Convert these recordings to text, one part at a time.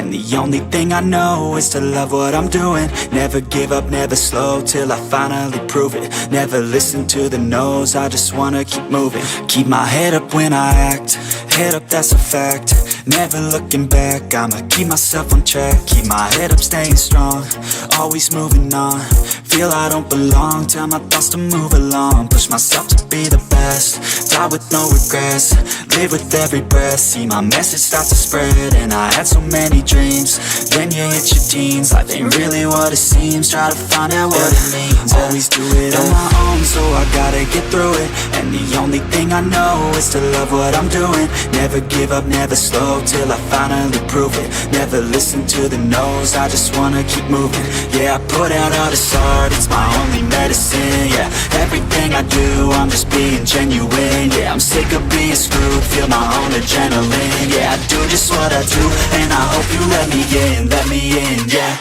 and the only thing I know is to love what I'm doing. Never give up, never slow, till I finally prove it. Never listen to the no's, I just wanna keep moving. Keep my head up when I act, head up, that's a fact. Never looking back, I'ma keep myself on track. Keep my head up, staying strong, always moving on. Feel I don't belong, tell my thoughts to move along. Push myself to be the best, die with no regrets. Live with every breath, see my message start to spread. And I had so many dreams, then you hit your teens. Life ain't really what it seems, try to find out what it means. Always do it on my own, so I gotta get through it. And the only thing I know is to love what I'm doing. Never give up, never slow, till I finally prove it. Never listen to the no's, I just wanna keep moving. Yeah, I put out all this art, it's my only medicine. Yeah, everything I do, I'm just being genuine. Yeah, I'm sick of being screwed, feel my own adrenaline. Yeah, I do just what I do, and I hope you let me in, yeah.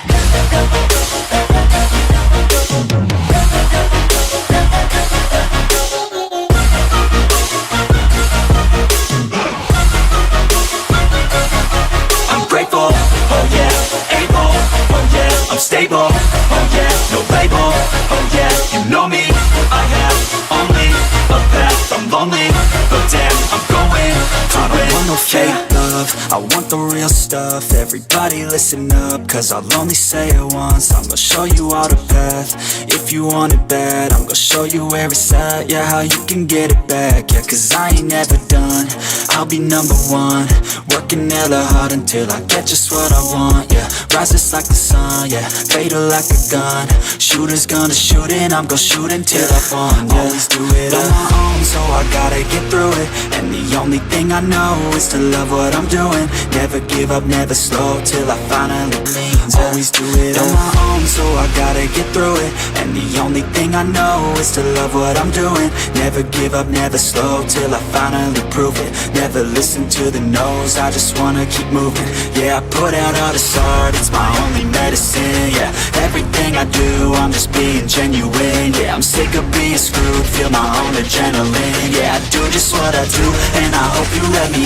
I'm grateful, oh yeah, able, oh yeah, I'm stable, oh yeah, no label, oh yeah, you know me, I have only a path, I'm lonely, but damn, I'm going to win. I don't want no fake love, I want the real stuff. Everybody listen up, cause I'll only say it once. I'm gonna show you all the path, if you want it bad. I'm gonna show you where it's at, yeah, how you can get it back. Yeah, cause I ain't never done, I'll be number one. Working hella hard until I get just what I want, yeah. Rises like the sun, yeah, fatal like a gun. Shooters gonna shoot and I'm gonna shoot until I won, yeah. Always do it on my own, so I gotta get through it. And the only thing I know is to love what I'm doing. Never give up, never slow, till I finally leans. Always do it on my own, so I gotta get through it. And the only thing I know is to love what I'm doing. Never give up, never slow, till I finally prove it. Never listen to the no's, I just wanna keep moving. Yeah, I put out all this art, it's my only medicine. Yeah, everything I do, I'm just being genuine. Yeah, I'm sick of being screwed, feel my own adrenaline. Yeah, I do just what I do, and I hope you let me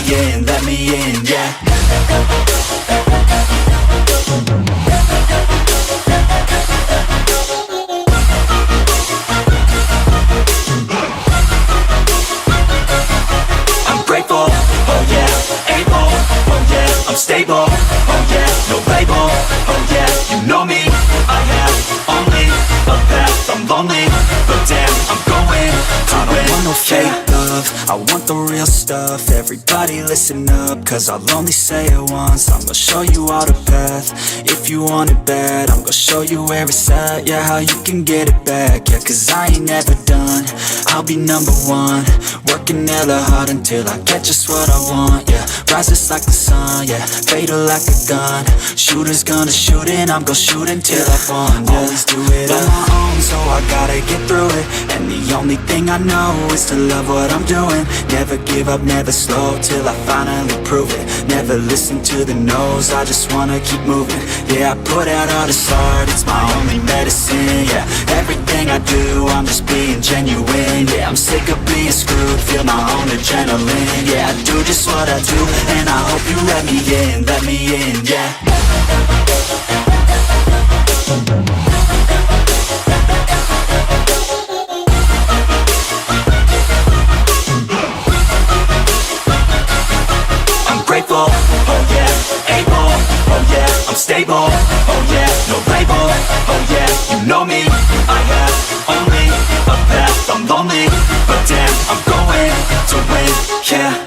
in, yeah. I'm grateful, oh yeah, able, oh yeah, I'm stable, oh yeah, no label, oh yeah, you know me, I have only a path, I'm lonely, but damn, I'm going to win. I don't want no fake love, I want the real stuff. Everybody listen up, cause I'll only say it once. I'm gonna show you all the path, if you want it bad. I'm gonna show you where it's at, yeah, how you can get it back. Yeah, cause I ain't never done, I'll be number one. Working hella hard until I get just what I want, yeah. Rises like the sun, yeah, fatal like a gun. Shooters gonna shoot and I'm gonna shoot until I won, yeah. Always do it on my own, so I gotta get through it. And the only thing I know is to love what I'm doing. Never give up, never slow, till I finally prove it. Never listen to the no's, I just wanna keep moving. Yeah, I put out all this art, it's my only medicine. Yeah, everything I do, I'm just being genuine. Yeah, I'm sick of being screwed, feel my own adrenaline. Yeah, I do just what I do, and I hope you let me in, yeah. I'm grateful, oh yeah, able, oh yeah, I'm stable, oh yeah, no label, oh yeah, you know me, I have only a path, I'm lonely, but damn, I'm going to win, yeah.